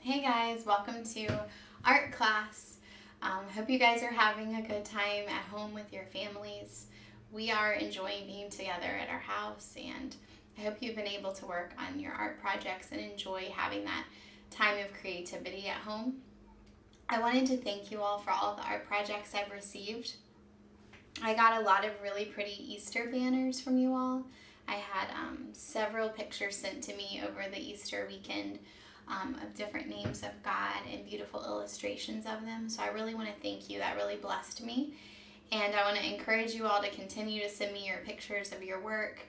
Hey guys, welcome to art class. Hope you guys are having a good time at home with your families. We are enjoying being together at our house, and I hope you've been able to work on your art projects and enjoy having that time of creativity at home. I wanted to thank you all for all the art projects I've received. I got a lot of really pretty Easter banners from you all. I had several pictures sent to me over the Easter weekend of different names of God and beautiful illustrations of them. So I really want to thank you. That really blessed me. And I want to encourage you all to continue to send me your pictures of your work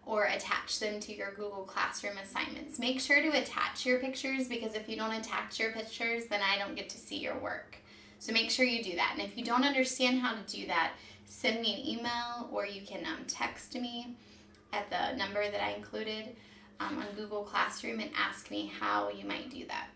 or attach them to your Google Classroom assignments. Make sure to attach your pictures, because if you don't attach your pictures, then I don't get to see your work. So make sure you do that. And if you don't understand how to do that, send me an email, or you can text me at the number that I included on Google Classroom and ask me how you might do that.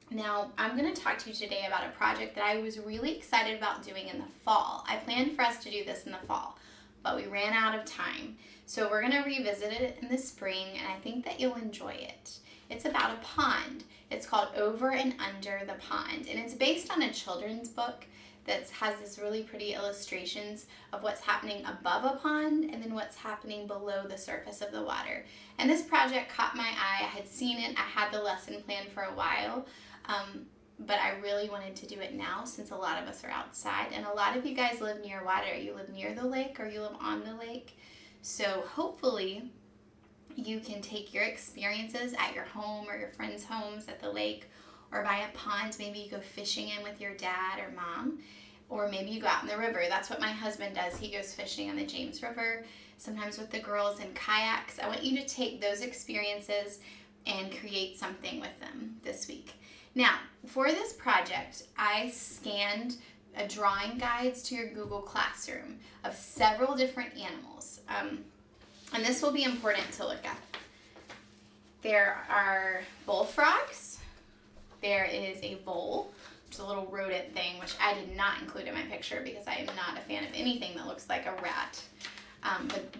Now, I'm going to talk to you today about a project that I was really excited about doing in the fall. I planned for us to do this in the fall, but we ran out of time. So we're going to revisit it in the spring, and I think that you'll enjoy it. It's about a pond. It's called Over and Under the Pond, and it's based on a children's book that has this really pretty illustrations of what's happening above a pond and then what's happening below the surface of the water. And this project caught my eye. I had seen it. I had the lesson plan for a while, but I really wanted to do it now since a lot of us are outside, and a lot of you guys live near water. You live near the lake or you live on the lake. So hopefully you can take your experiences at your home or your friends' homes at the lake or by a pond. Maybe you go fishing in with your dad or mom, or maybe you go out in the river. That's what my husband does. He goes fishing on the James River, sometimes with the girls in kayaks. I want you to take those experiences and create something with them this week. Now, for this project, I scanned drawing guides to your Google Classroom of several different animals. And this will be important to look at. There are bullfrogs. There is a vole, which is a little rodent thing, which I did not include in my picture because I am not a fan of anything that looks like a rat.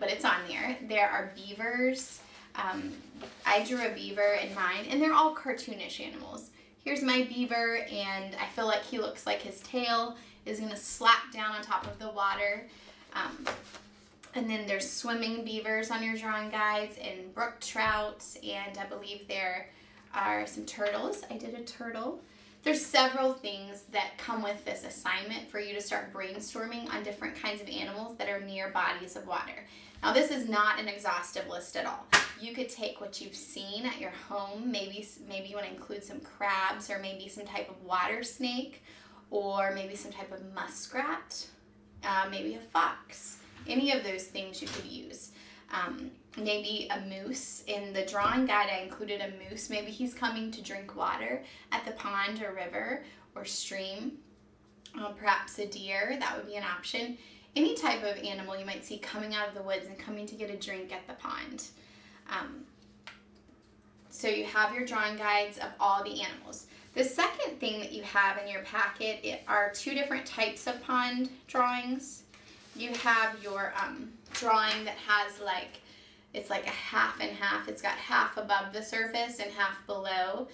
But it's on there. There are beavers. I drew a beaver in mine, and they're all cartoonish animals. Here's my beaver, and I feel like he looks like his tail is going to slap down on top of the water. And then there's swimming beavers on your drawing guides, and brook trouts, and I believe there are some turtles. I did a turtle. There's several things that come with this assignment for you to start brainstorming on different kinds of animals that are near bodies of water. Now, this is not an exhaustive list at all. You could take what you've seen at your home. Maybe you want to include some crabs, or maybe some type of water snake, or maybe some type of muskrat, maybe a fox. Any of those things you could use. Maybe a moose. In the drawing guide, I included a moose. Maybe he's coming to drink water at the pond or river or stream. Perhaps a deer, that would be an option. Any type of animal you might see coming out of the woods and coming to get a drink at the pond. So you have your drawing guides of all the animals. The second thing that you have in your packet are two different types of pond drawings. You have your drawing that has it's like a half and half. It's got half above the surface and half below.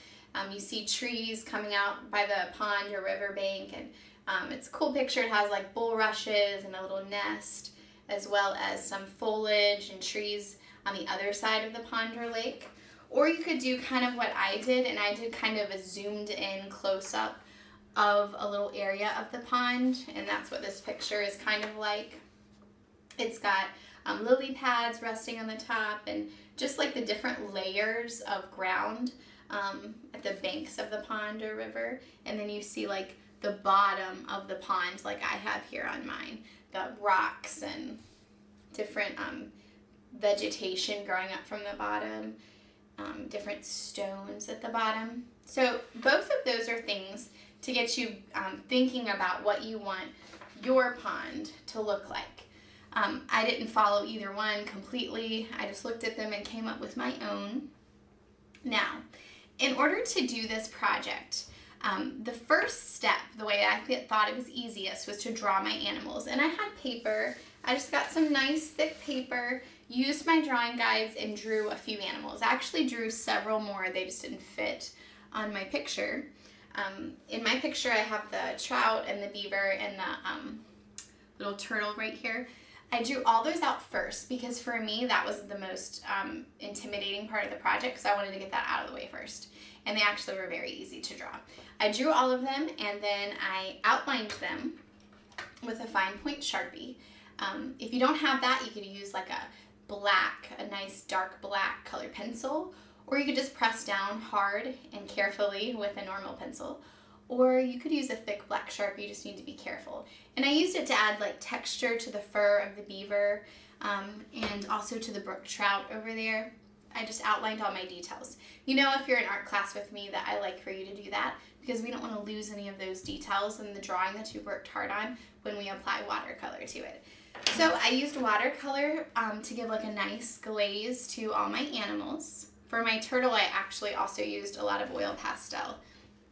You see trees coming out by the pond or river bank, and it's a cool picture. It has like bulrushes and a little nest, as well as some foliage and trees on the other side of the pond or lake. Or you could do kind of what I did, and I did kind of a zoomed in close up of a little area of the pond, and that's what this picture is kind of like. It's got lily pads resting on the top, and just like the different layers of ground at the banks of the pond or river. And then you see like the bottom of the pond, like I have here on mine, the rocks and different vegetation growing up from the bottom, different stones at the bottom. So both of those are things to get you thinking about what you want your pond to look like. I didn't follow either one completely. I just looked at them and came up with my own. Now, in order to do this project, the first step, the way I thought it was easiest, was to draw my animals. And I had paper. I just got some nice thick paper, used my drawing guides, and drew a few animals. I actually drew several more. They just didn't fit on my picture. In my picture, I have the trout and the beaver and the little turtle right here. I drew all those out first because for me that was the most intimidating part of the project, so I wanted to get that out of the way first. And they actually were very easy to draw. I drew all of them and then I outlined them with a fine point Sharpie. If you don't have that, you could use like a nice dark black colored pencil, or you could just press down hard and carefully with a normal pencil. Or you could use a thick black Sharpie, you just need to be careful. And I used it to add like texture to the fur of the beaver and also to the brook trout over there. I just outlined all my details. You know, if you're in art class with me, that I like for you to do that because we don't want to lose any of those details in the drawing that you've worked hard on when we apply watercolor to it. So I used watercolor to give like a nice glaze to all my animals. For my turtle, I actually also used a lot of oil pastel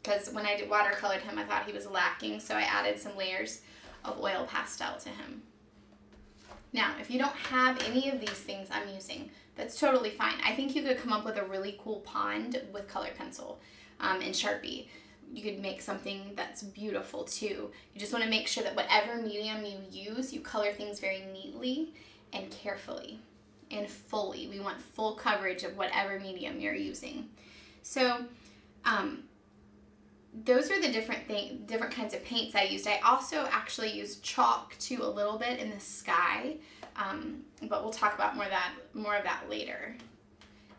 because when I watercolored him, I thought he was lacking, so I added some layers of oil pastel to him. Now, if you don't have any of these things I'm using, that's totally fine. I think you could come up with a really cool pond with colored pencil and Sharpie. You could make something that's beautiful too. You just want to make sure that whatever medium you use, you color things very neatly and carefully and fully. We want full coverage of whatever medium you're using. So, those are the different kinds of paints I used. I also actually used chalk too a little bit in the sky, but we'll talk about more of that later.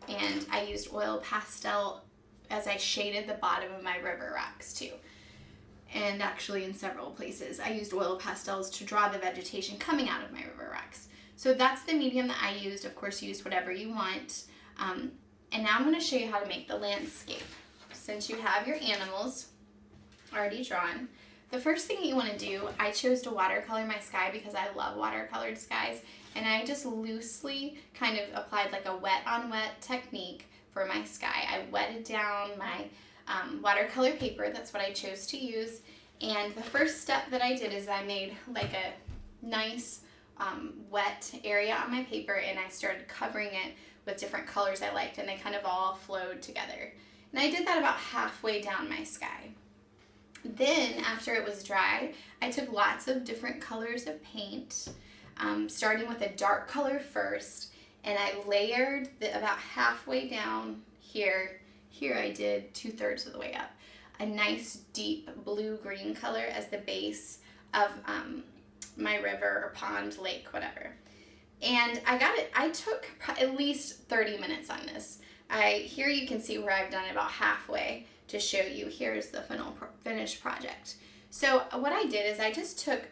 And I used oil pastel as I shaded the bottom of my river rocks too. And actually in several places I used oil pastels to draw the vegetation coming out of my river rocks. So that's the medium that I used. Of course, use whatever you want. And now I'm going to show you how to make the landscape. Since you have your animals already drawn, the first thing you want to do, I chose to watercolor my sky because I love watercolored skies, and I just loosely kind of applied like a wet on wet technique for my sky. I wetted down my watercolor paper, that's what I chose to use, and the first step that I did is I made like a nice wet area on my paper, and I started covering it with different colors I liked, and they kind of all flowed together. And I did that about halfway down my sky. Then, after it was dry, I took lots of different colors of paint, starting with a dark color first, and I layered about halfway down here. Here I did 2/3 of the way up. A nice deep blue-green color as the base of my river or pond, lake, whatever. And I took at least 30 minutes on this. Here you can see where I've done about halfway to show you. Here's the finished project. So what I did is I just took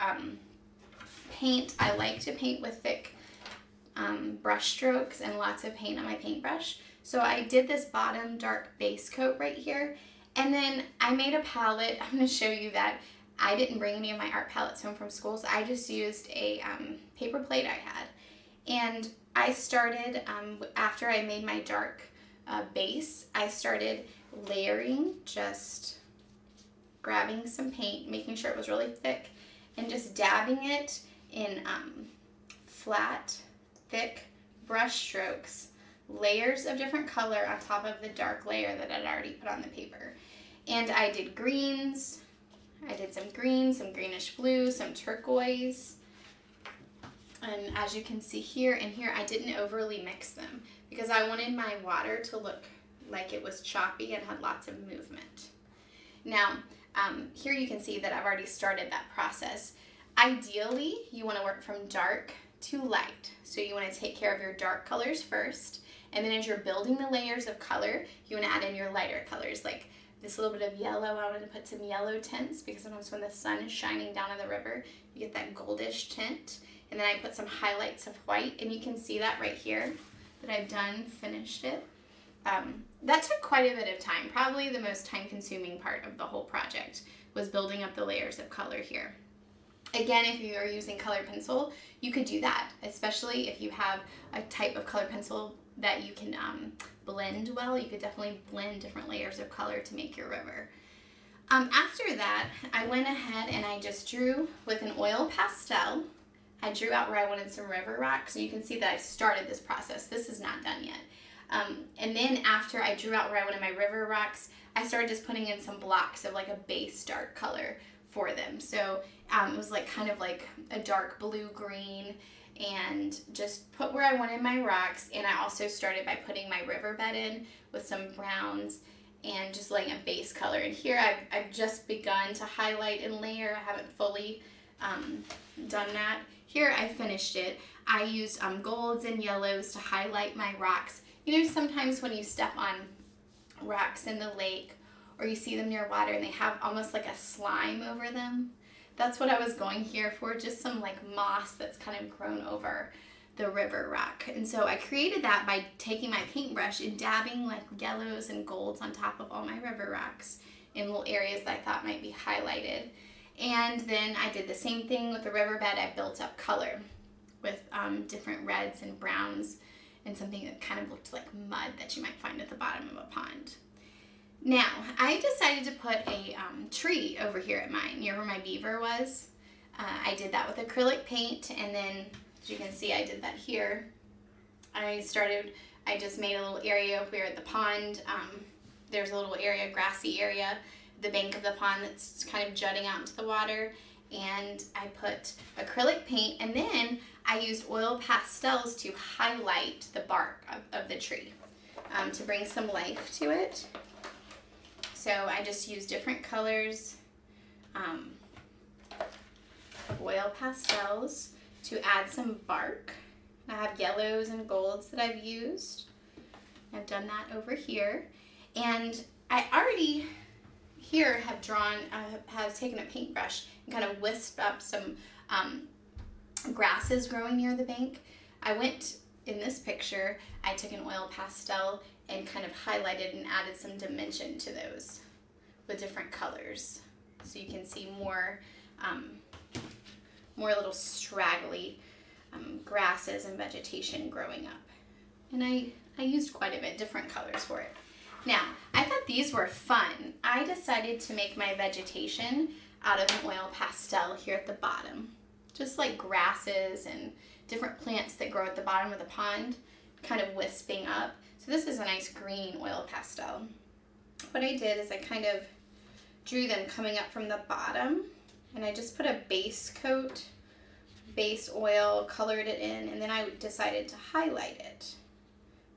paint. I like to paint with thick brush strokes and lots of paint on my paintbrush. So I did this bottom dark base coat right here, and then I made a palette. I'm going to show you that I didn't bring any of my art palettes home from school, so I just used a paper plate I had. And I started, after I made my dark base, I started layering, just grabbing some paint, making sure it was really thick, and just dabbing it in flat, thick brush strokes, layers of different color on top of the dark layer that I'd already put on the paper. And I did greens, I did some green, some greenish blue, some turquoise. And as you can see here and here, I didn't overly mix them because I wanted my water to look like it was choppy and had lots of movement. Now, here you can see that I've already started that process. Ideally, you want to work from dark to light. So you want to take care of your dark colors first, and then as you're building the layers of color, you want to add in your lighter colors, like this little bit of yellow. I wanted to put some yellow tints because sometimes when the sun is shining down on the river, you get that goldish tint. And then I put some highlights of white, and you can see that right here, that I've finished it. That took quite a bit of time. Probably the most time-consuming part of the whole project was building up the layers of color here. Again, if you are using colored pencil, you could do that, especially if you have a type of colored pencil that you can blend well. You could definitely blend different layers of color to make your river. After that, I went ahead and I just drew with an oil pastel. I drew out where I wanted some river rocks, so you can see that I've started this process. This is not done yet. And then after I drew out where I wanted my river rocks, I started just putting in some blocks of like a base dark color for them. So it was like kind of like a dark blue-green, and just put where I wanted my rocks. And I also started by putting my riverbed in with some browns and just laying a base color. And here I've just begun to highlight and layer. I haven't fully done that. Here I finished it. I used golds and yellows to highlight my rocks. You know, sometimes when you step on rocks in the lake or you see them near water and they have almost like a slime over them, that's what I was going here for, just some like moss that's kind of grown over the river rock. And so I created that by taking my paintbrush and dabbing like yellows and golds on top of all my river rocks in little areas that I thought might be highlighted. And then I did the same thing with the riverbed. I built up color with different reds and browns and something that kind of looked like mud that you might find at the bottom of a pond. Now, I decided to put a tree over here at mine, near where my beaver was. I did that with acrylic paint, and then, as you can see, I did that here. I just made a little area where at the pond, there's a little area, grassy area, the bank of the pond that's kind of jutting out into the water, and I put acrylic paint, and then I used oil pastels to highlight the bark of the tree to bring some life to it. So I just used different colors of oil pastels to add some bark. I have yellows and golds that I've used. I've done that over here. And I already here have have taken a paintbrush and kind of wisped up some grasses growing near the bank. I went in this picture, I took an oil pastel and kind of highlighted and added some dimension to those with different colors. So you can see more little straggly grasses and vegetation growing up. And I used quite a bit different colors for it. Now, I thought these were fun. I decided to make my vegetation out of an oil pastel here at the bottom. Just like grasses and different plants that grow at the bottom of the pond, kind of wisping up. So this is a nice green oil pastel. What I did is I kind of drew them coming up from the bottom, and I just put a base coat, base oil, colored it in, and then I decided to highlight it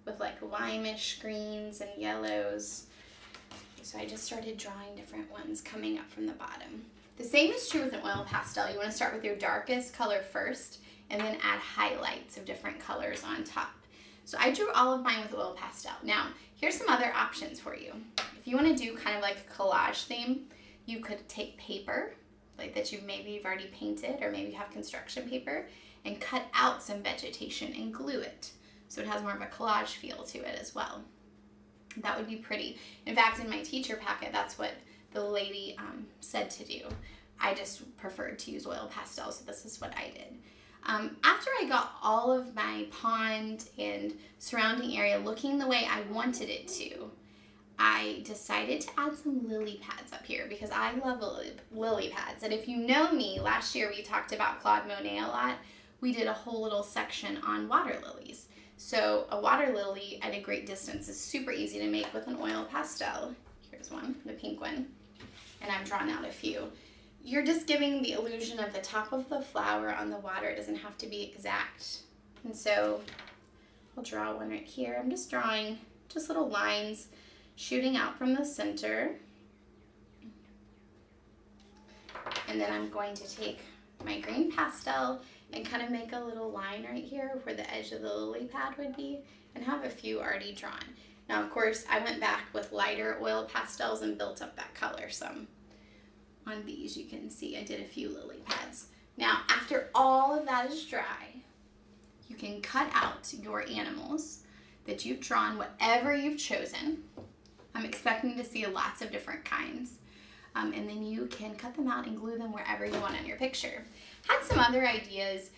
with like limeish greens and yellows. So I just started drawing different ones coming up from the bottom. The same is true with an oil pastel. You want to start with your darkest color first and then add highlights of different colors on top. So I drew all of mine with oil pastel. Now, here's some other options for you. If you want to do kind of like a collage theme, you could take paper like that you've already painted, or maybe you have construction paper, and cut out some vegetation and glue it. So it has more of a collage feel to it as well. That would be pretty. In fact, in my teacher packet, that's what the lady said to do. I just preferred to use oil pastels, so this is what I did. After I got all of my pond and surrounding area looking the way I wanted it to, I decided to add some lily pads up here because I love lily pads. And if you know me, last year we talked about Claude Monet a lot. We did a whole little section on water lilies. So a water lily at a great distance is super easy to make with an oil pastel. Here's one, the pink one, and I've drawn out a few. You're just giving the illusion of the top of the flower on the water. It doesn't have to be exact. And so I'll draw one right here. I'm just drawing just little lines shooting out from the center. And then I'm going to take my green pastel and kind of make a little line right here where the edge of the lily pad would be, and have a few already drawn. Now, of course, I went back with lighter oil pastels and built up that color some. On these, you can see I did a few lily pads. Now, after all of that is dry, you can cut out your animals that you've drawn, whatever you've chosen. I'm expecting to see lots of different kinds. And then you can cut them out and glue them wherever you want on your picture. Had some other ideas.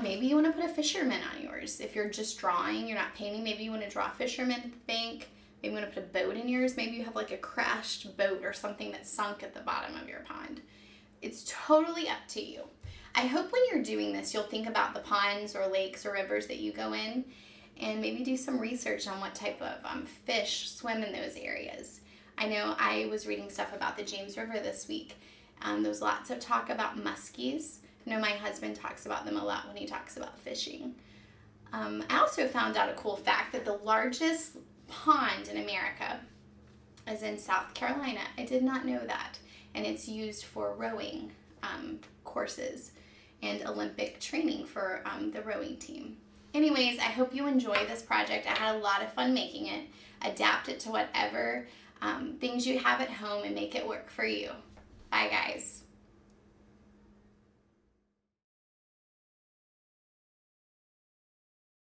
Maybe you want to put a fisherman on yours. If you're just drawing, you're not painting, maybe you want to draw a fisherman at the bank. Maybe you want to put a boat in yours. Maybe you have like a crashed boat or something that sunk at the bottom of your pond. It's totally up to you. I hope when you're doing this, you'll think about the ponds or lakes or rivers that you go in, and maybe do some research on what type of fish swim in those areas. I know I was reading stuff about the James River this week. There was lots of talk about muskies. I know my husband talks about them a lot when he talks about fishing. I also found out a cool fact that the largest pond in America is in South Carolina. I did not know that. And it's used for rowing courses and Olympic training for the rowing team. Anyways, I hope you enjoy this project. I had a lot of fun making it. Adapt it to whatever things you have at home and make it work for you. Bye, guys.